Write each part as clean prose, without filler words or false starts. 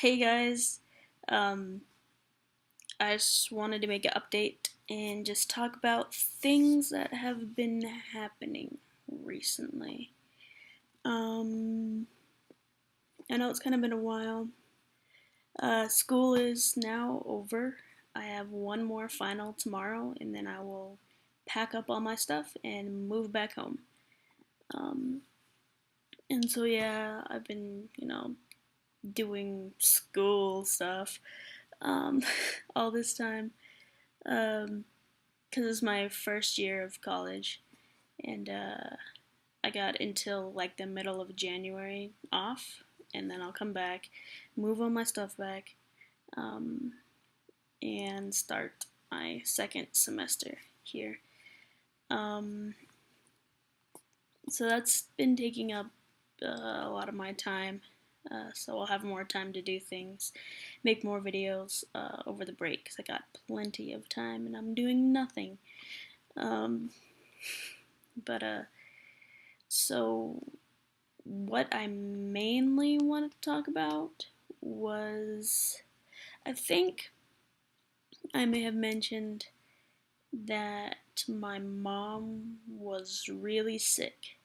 Hey guys, um, I just wanted to make an update and just talk about things that have been happening recently. Um, I know it's kind of been a while. School is now over. I have one more final tomorrow, and then I will pack up all my stuff and move back home. Um, and so yeah, I've been, doing school stuff um, all this time. Because it's my first year of college, and I got until like the middle of January off, and then I'll come back, move all my stuff back, um, and start my second semester here. Um, so that's been taking up a lot of my time. So I'll have more time to do things, make more videos over the break because I got plenty of time and I'm doing nothing. Um, but So, what I mainly wanted to talk about was I think I may have mentioned that my mom was really sick.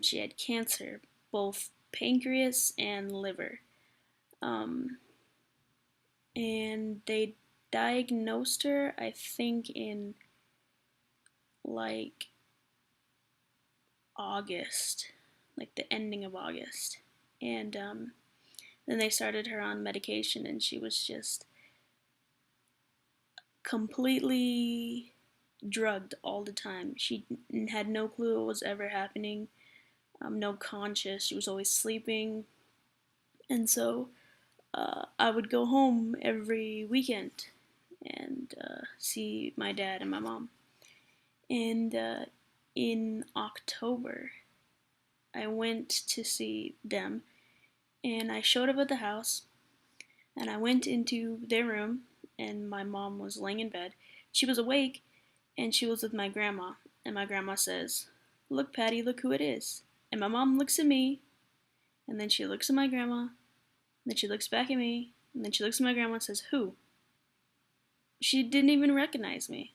She had cancer, both pancreas and liver. Um, and they diagnosed her, I think, in like August, like the ending of August. And then they started her on medication, and she was just completely drugged all the time. She had no clue what was ever happening, no conscious. She was always sleeping. And so I would go home every weekend and see my dad and my mom. And in October, I went to see them, and I showed up at the house, and I went into their room, and my mom was laying in bed. She was awake, and she was with my grandma. And my grandma says, "Look, Patty, look who it is." And my mom looks at me, and then she looks at my grandma, and then she looks back at me, and then she looks at my grandma and says, "Who?" She didn't even recognize me.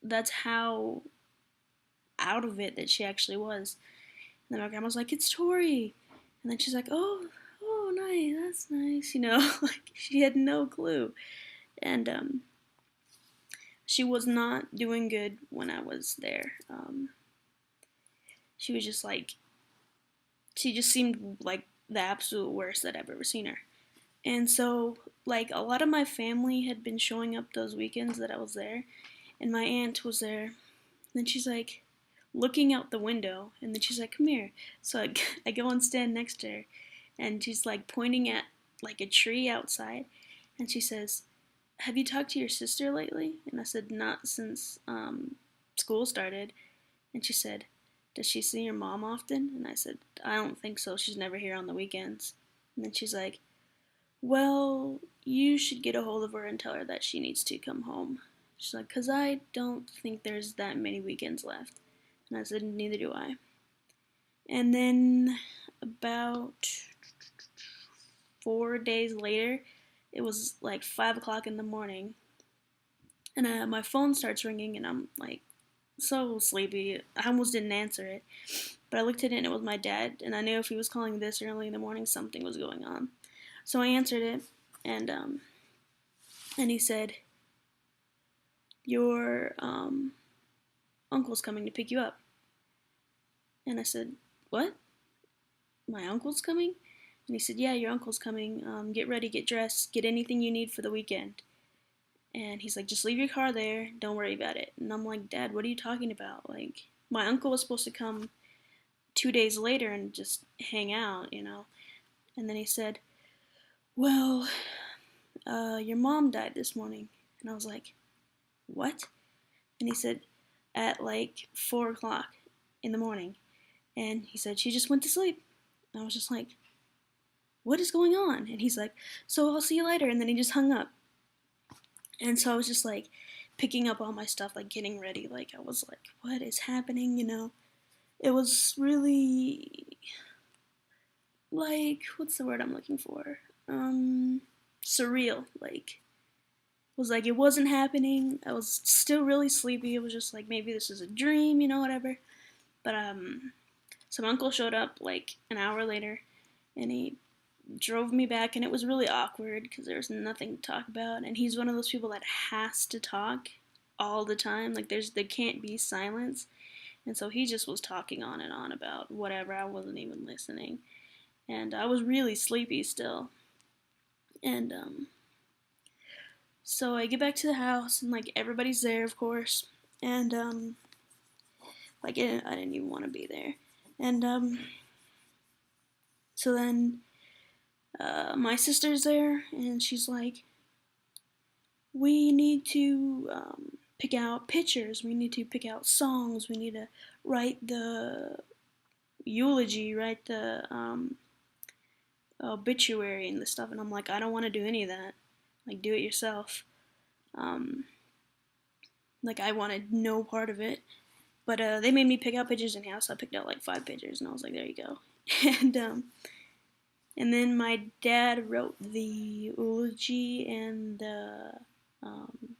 That's how out of it that she actually was. And then my grandma's like, "It's Tori." And then she's like, "Oh, nice, that's nice." Like she had no clue. And she was not doing good when I was there. She was just like, she just seemed like the absolute worst that I've ever seen her. And so, like, a lot of my family had been showing up those weekends that I was there, and my aunt was there. And then she's like looking out the window, and then she's like, "Come here." So I go and stand next to her, and she's like pointing at like a tree outside, and she says, "Have you talked to your sister lately?" And I said, "Not since school started." And she said, "Does she see your mom often?" And I said, "I don't think so. She's never here on the weekends." And then she's like, "Well, you should get a hold of her and tell her that she needs to come home." She's like, "'Cause I don't think there's that many weekends left." And I said, "Neither do I." And then about 4 days later, it was like 5 o'clock in the morning, and my phone starts ringing, and I'm like so sleepy. I almost didn't answer it, but I looked at it, and it was my dad, and I knew if he was calling this early in the morning, something was going on. So I answered it, and he said, "Your uncle's coming to pick you up." And I said, "What? My uncle's coming?" And he said, "Yeah, your uncle's coming. Get ready, get dressed, get anything you need for the weekend." And he's like, "Just leave your car there. Don't worry about it." And I'm like, "Dad, what are you talking about? Like, my uncle was supposed to come 2 days later and just hang out. And then he said, "Well, your mom died this morning." And I was like, "What?" And he said, "At like 4 o'clock in the morning." And he said, "She just went to sleep." And I was just like, "What is going on?" And he's like, "So I'll see you later." And then he just hung up. And so I was just like picking up all my stuff, like getting ready. Like I was like, "What is happening?" It was really like, what's the word I'm looking for? Surreal. Like, was like it wasn't happening. I was still really sleepy. It was just like maybe this is a dream, whatever. But some uncle showed up like an hour later, and he drove me back, and it was really awkward because there was nothing to talk about. And he's one of those people that has to talk all the time. Like there can't be silence. And so he just was talking on and on about whatever. I wasn't even listening, and I was really sleepy still. And so I get back to the house, and like everybody's there, of course, and like I didn't even want to be there, and so then my sister's there, and she's like, we need to pick out pictures, we need to pick out songs, we need to write the eulogy, write the obituary and the stuff, and I'm like, I don't want to do any of that. Like, do it yourself. Um, like, I wanted no part of it. But they made me pick out pictures in house. So I picked out like 5 pictures, and I was like, there you go. And then my dad wrote the eulogy and the um,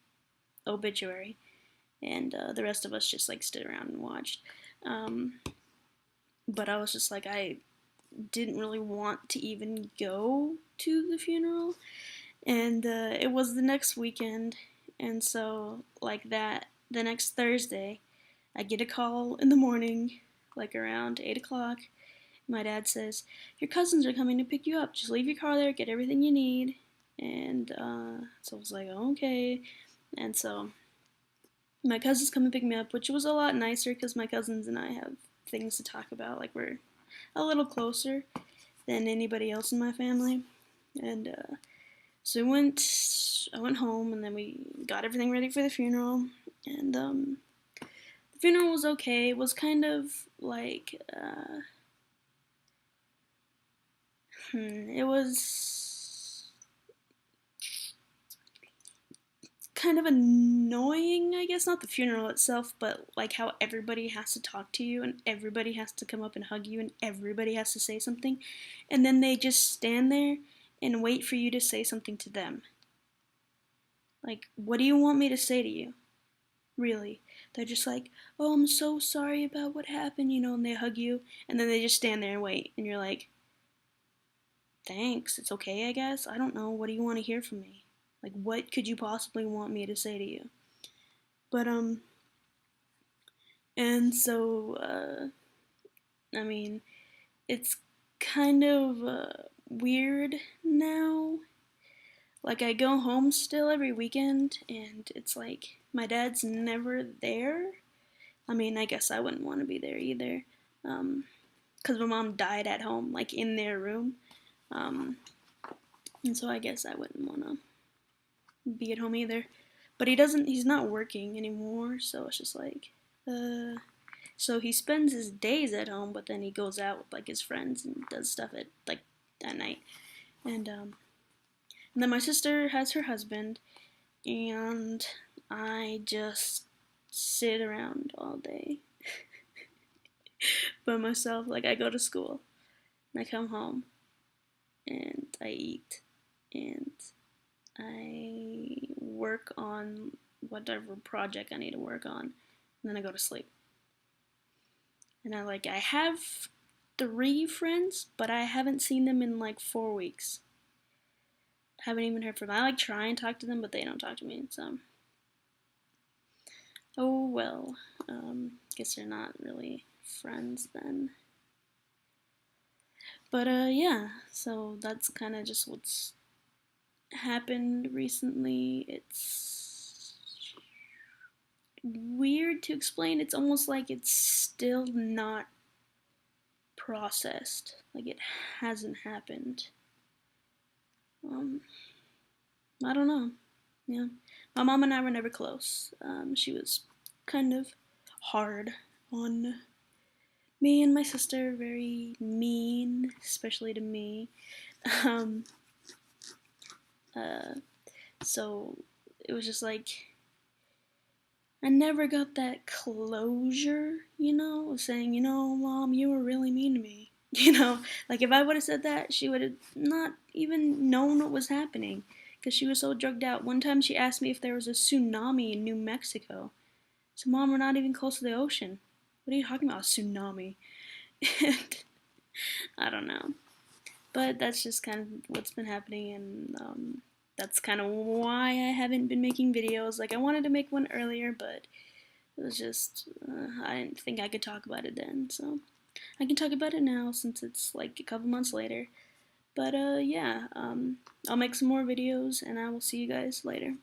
obituary, and the rest of us just like stood around and watched. Um, but I was just like, I didn't really want to even go to the funeral, and it was the next weekend, and so like that the next Thursday, I get a call in the morning, like around 8 o'clock. My dad says, your cousins are coming to pick you up. Just leave your car there, get everything you need. And so I was like, oh, okay. And so my cousins come and pick me up, which was a lot nicer because my cousins and I have things to talk about. Like, we're a little closer than anybody else in my family. And so I went home, and then we got everything ready for the funeral. And the funeral was okay. It was kind of like, it was kind of annoying, I guess. Not the funeral itself, but like how everybody has to talk to you, and everybody has to come up and hug you, and everybody has to say something. And then they just stand there and wait for you to say something to them. Like, what do you want me to say to you? Really? They're just like, oh, I'm so sorry about what happened, and they hug you, and then they just stand there and wait, and you're like, thanks, it's okay, I guess. I don't know. What do you want to hear from me? Like, what could you possibly want me to say to you? But, and so, I mean, it's kind of weird now. Like, I go home still every weekend, and it's like my dad's never there. I mean, I guess I wouldn't want to be there either. Because my mom died at home, like in their room. Um, and so I guess I wouldn't want to be at home either. But he's not working anymore, so it's just like, so he spends his days at home, but then he goes out with like his friends and does stuff at night. And then my sister has her husband, and I just sit around all day by myself. Like, I go to school, and I come home, and I eat, and I work on whatever project I need to work on, and then I go to sleep. And I have 3 friends, but I haven't seen them in like 4 weeks. Haven't even heard from them. I like try and talk to them, but they don't talk to me. So, oh well. Guess they're not really friends then. But yeah. So that's kind of just what's happened recently. It's weird to explain. It's almost like it's still not processed. Like, it hasn't happened. I don't know. Yeah. My mom and I were never close. She was kind of hard on me and my sister, very mean, especially to me. Um, uh, so it was just like, I never got that closure, of saying, Mom, you were really mean to me. You know, like if I would have said that, she would have not even known what was happening because she was so drugged out. One time she asked me if there was a tsunami in New Mexico. So, Mom, we're not even close to the ocean. What are you talking about, a tsunami? I don't know. But that's just kind of what's been happening, and that's kind of why I haven't been making videos. Like, I wanted to make one earlier, but it was just, I didn't think I could talk about it then, so I can talk about it now since it's like a couple months later. But yeah, I'll make some more videos, and I will see you guys later.